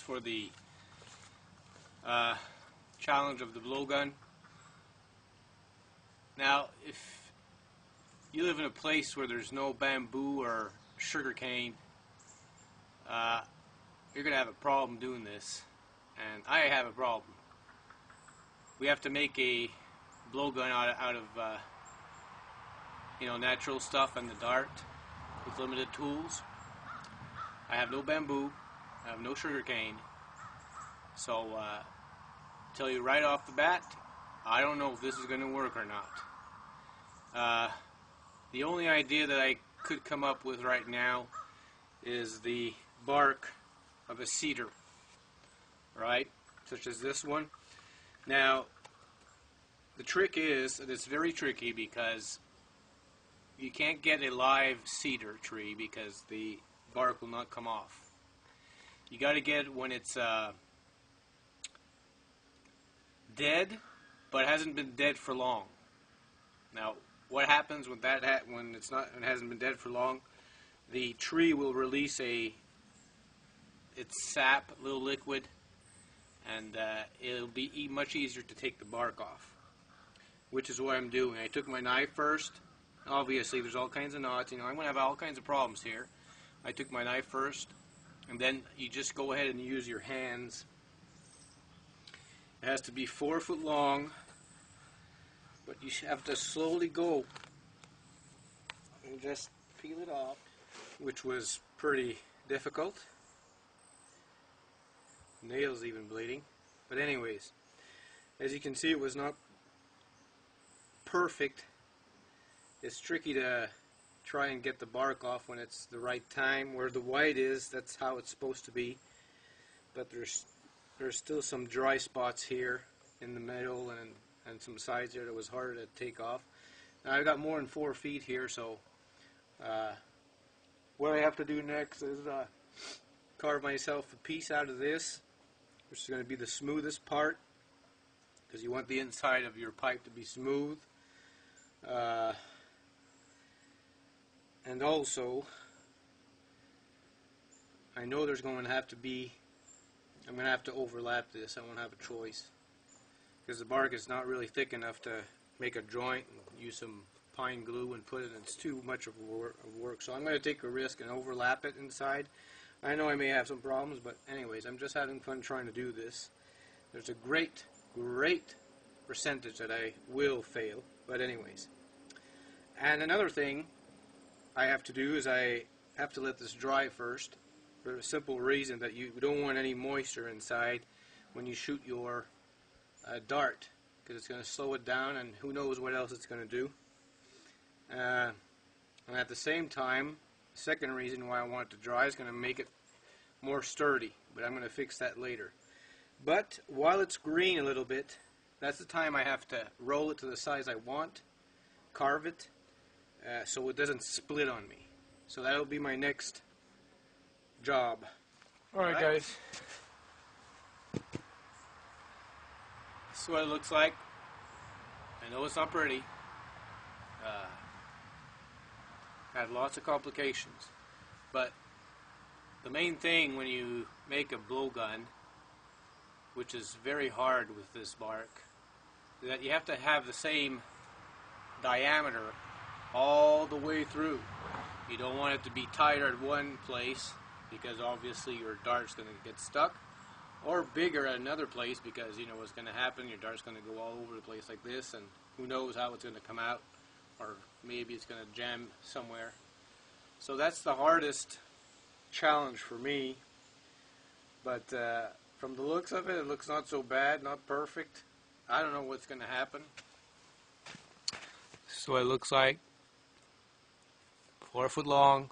for the challenge of the blowgun. Now, if you live in a place where there's no bamboo or sugar cane, you're going to have a problem doing this, and I have a problem. We have to make a blowgun out of natural stuff and the dart with limited tools. I have no bamboo, I have no sugar cane, so tell you right off the bat, I don't know if this is going to work or not. The only idea that I could come up with right now is the bark of a cedar, right, such as this one. Now, the trick is that it's very tricky because you can't get a live cedar tree because the bark will not come off. You got to get it when it's dead, but hasn't been dead for long. Now, what happens when when it hasn't been dead for long? The tree will release its sap, a little liquid, and it'll be much easier to take the bark off, which is what I'm doing. I took my knife first. Obviously, there's all kinds of knots. I'm going to have all kinds of problems here. I took my knife first, and then you just go ahead and use your hands. It has to be 4 foot long, but you have to slowly go and just peel it off, which was pretty difficult. Nails even bleeding. But anyways, as you can see, it was not perfect. It's tricky to try and get the bark off when it's the right time. Where the white is, that's how it's supposed to be. But there's still some dry spots here in the middle and some sides there that was harder to take off. Now I've got more than 4 feet here, so what I have to do next is carve myself a piece out of this, which is going to be the smoothest part, because you want the inside of your pipe to be smooth. And also, I know there's going to have to be, I'm going to have to overlap this. I won't have a choice, because the bark is not really thick enough to make a joint and use some pine glue and put it in. It's too much of work. So I'm going to take a risk and overlap it inside. I know I may have some problems, but anyways, I'm just having fun trying to do this. There's a great percentage that I will fail, but anyways. And another thing I have to do is I have to let this dry first, for the simple reason that you don't want any moisture inside when you shoot your dart, because it's going to slow it down, and who knows what else it's going to do. And at the same time, the second reason why I want it to dry is going to make it more sturdy, but I'm going to fix that later. But while it's green a little bit, that's the time I have to roll it to the size I want, carve it, so it doesn't split on me. So that'll be my next job. Alright, guys. This is what it looks like. I know it's not pretty. Had lots of complications. But the main thing when you make a blowgun, which is very hard with this bark, is that you have to have the same diameter all the way through. You don't want it to be tighter at one place, because obviously your dart's going to get stuck, or bigger at another place, because you know what's going to happen. Your dart's going to go all over the place like this, and who knows how it's going to come out, or maybe it's going to jam somewhere. So that's the hardest challenge for me, but from the looks of it, it looks not so bad, not perfect. I don't know what's going to happen. This is what it looks like. 4 foot long.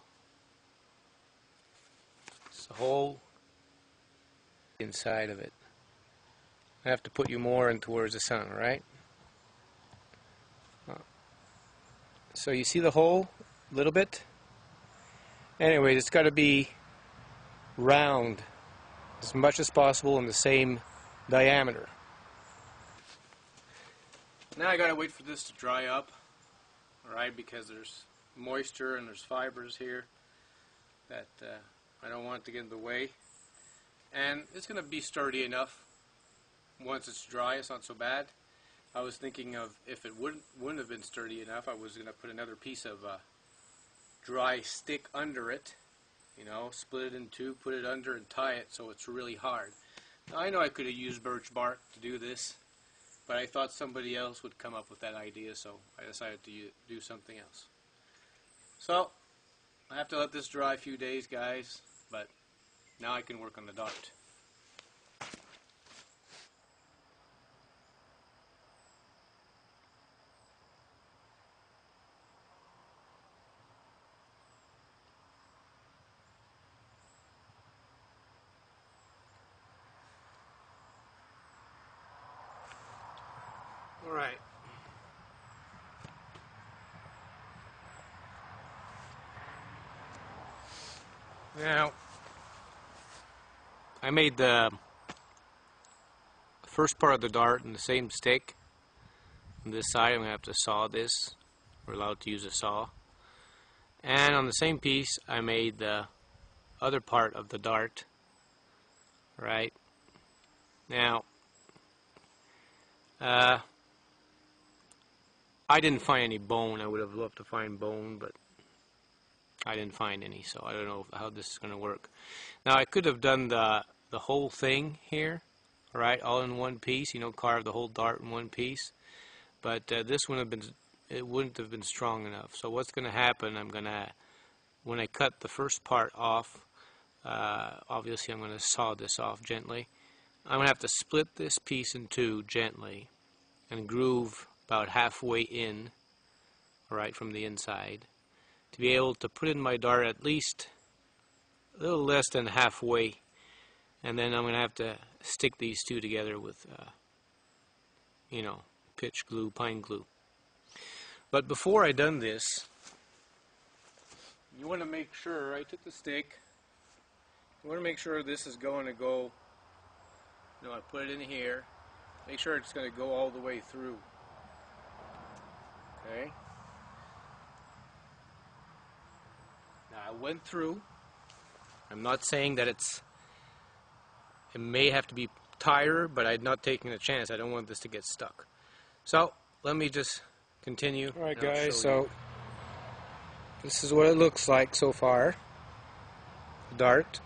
It's the whole inside of it. I have to put you more in towards the sun, right? So you see the hole a little bit? Anyways, it's got to be round as much as possible in the same diameter. Now I gotta wait for this to dry up, alright, because there's moisture and there's fibers here that I don't want to get in the way. and it's going to be sturdy enough. Once it's dry, it's not so bad. I was thinking of if it wouldn't have been sturdy enough, I was going to put another piece of dry stick under it. You know, split it in two, put it under, and tie it so it's really hard. Now, I know I could have used birch bark to do this, but I thought somebody else would come up with that idea, so I decided to do something else. So, I have to let this dry a few days, guys, but now I can work on the dart. Alright. Now, I made the first part of the dart in the same stick. On this side, I'm going to have to saw this. We're allowed to use a saw. And on the same piece, I made the other part of the dart. Right? Now, I didn't find any bone. I would have loved to find bone, but I didn't find any, so I don't know how this is going to work. Now, I could have done the whole thing here, right, all in one piece, you know, carve the whole dart in one piece, but this wouldn't have been strong enough. So what's going to happen, when I cut the first part off, obviously I'm going to saw this off gently. I'm going to have to split this piece in two gently and groove about halfway in, right from the inside, to be able to put in my dart at least a little less than halfway, and then I'm going to have to stick these two together with, you know, pitch glue, pine glue. But before I done this, you want to make sure, I took the stick, you want to make sure this is going to go, you know, I put it in here, make sure it's going to go all the way through. Okay. Now I went through. I'm not saying that it may have to be tighter, but I'm not taking a chance. I don't want this to get stuck. So let me just continue. Alright guys, so this is what it looks like so far. Dart.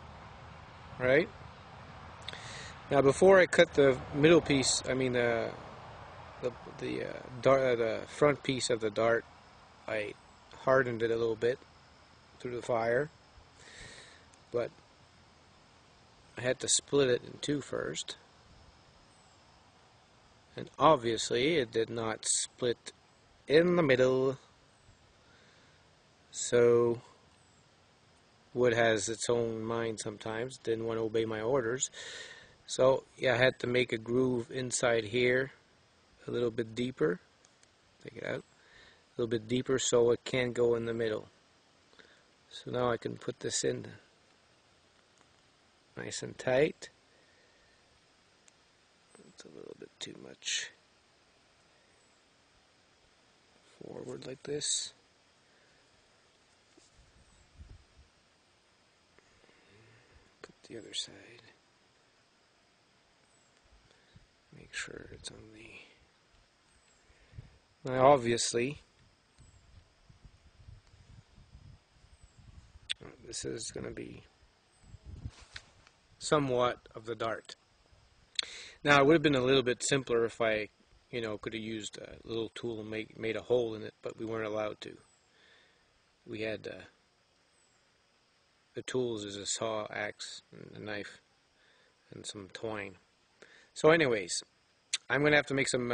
Right? Now before I cut the middle piece, I mean the front piece of the dart, I hardened it a little bit through the fire, but I had to split it in two first, and obviously it did not split in the middle, so wood has its own mind sometimes, didn't want to obey my orders, so yeah, I had to make a groove inside here a little bit deeper, take it out, a little bit deeper so it can go in the middle. So now I can put this in nice and tight. It's a little bit too much forward like this. Put the other side. Make sure it's on the... Now obviously this is going to be somewhat of the dart. Now it would have been a little bit simpler if I, you know, could have used a little tool and made a hole in it, but we weren't allowed to. We had the tools is a saw, axe, and a knife, and some twine. So anyways, I'm going to have to make some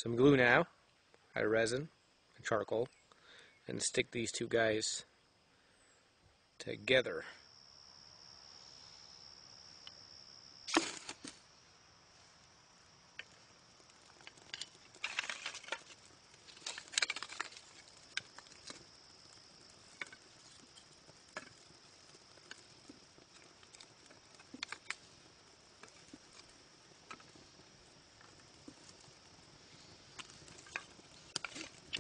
glue now, out of resin and charcoal, and stick these two guys together.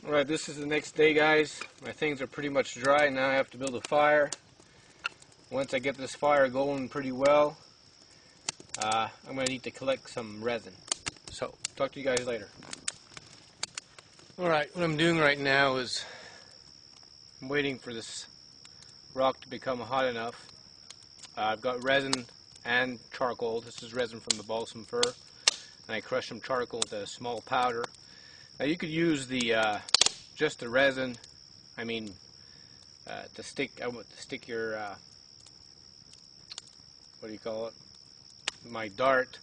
Alright, this is the next day, guys. My things are pretty much dry. Now I have to build a fire. once I get this fire going pretty well, I'm going to need to collect some resin. So, talk to you guys later. Alright, what I'm doing right now is I'm waiting for this rock to become hot enough. I've got resin and charcoal. This is resin from the balsam fir, and I crushed some charcoal into a small powder. Now you could use the just the resin. I mean, to stick your what do you call it? My dart.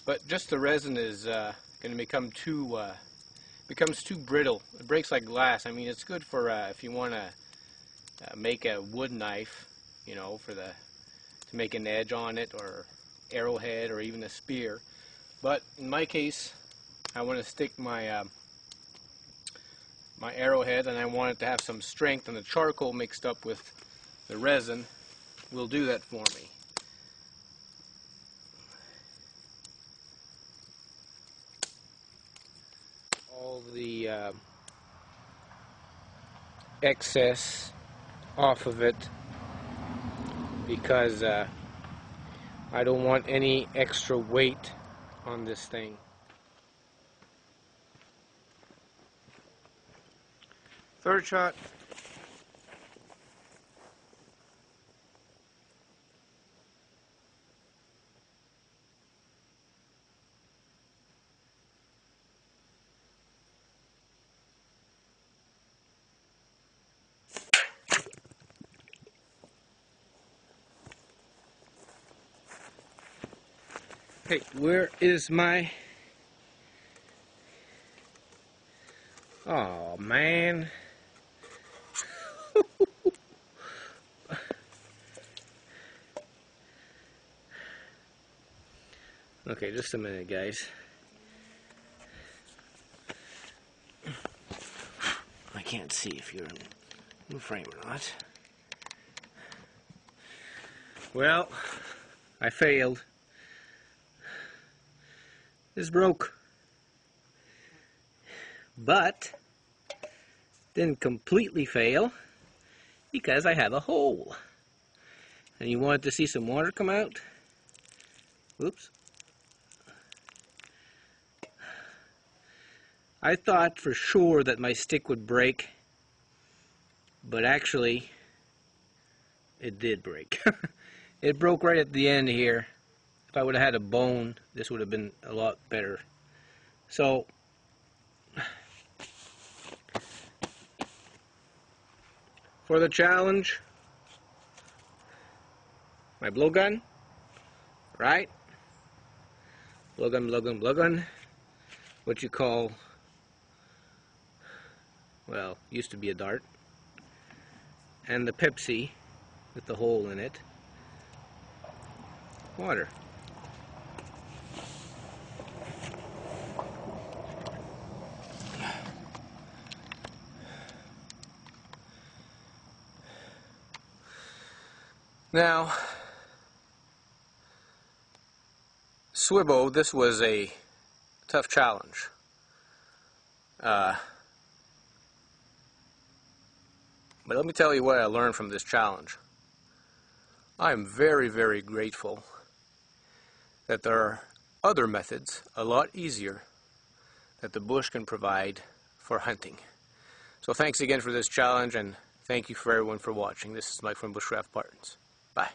But just the resin is going to become becomes too brittle. It breaks like glass. I mean, it's good for if you want to make a wood knife, you know, to make an edge on it, or arrowhead, or even a spear. But in my case, I want to stick my my arrowhead, and I want it to have some strength, and the charcoal mixed up with the resin will do that for me. All the excess off of it, because I don't want any extra weight on this thing. Third shot. Hey, where is my... Oh man. Okay, just a minute, guys. I can't see if you're in the frame or not. Well, I failed. This broke. But didn't completely fail because I have a hole. And you wanted to see some water come out? Oops. I thought for sure that my stick would break, but actually it did break. It broke right at the end here. If I would have had a bone, this would have been a lot better. So for the challenge, my blowgun, right? Blowgun. What you call, well, used to be a dart. And the Pepsi with the hole in it. Water. Now, Swibbo, this was a tough challenge. But let me tell you what I learned from this challenge. I am very, very grateful that there are other methods, a lot easier, that the bush can provide for hunting. So thanks again for this challenge, and thank you for everyone for watching. This is Mike from Bushcraft Bartons. Bye.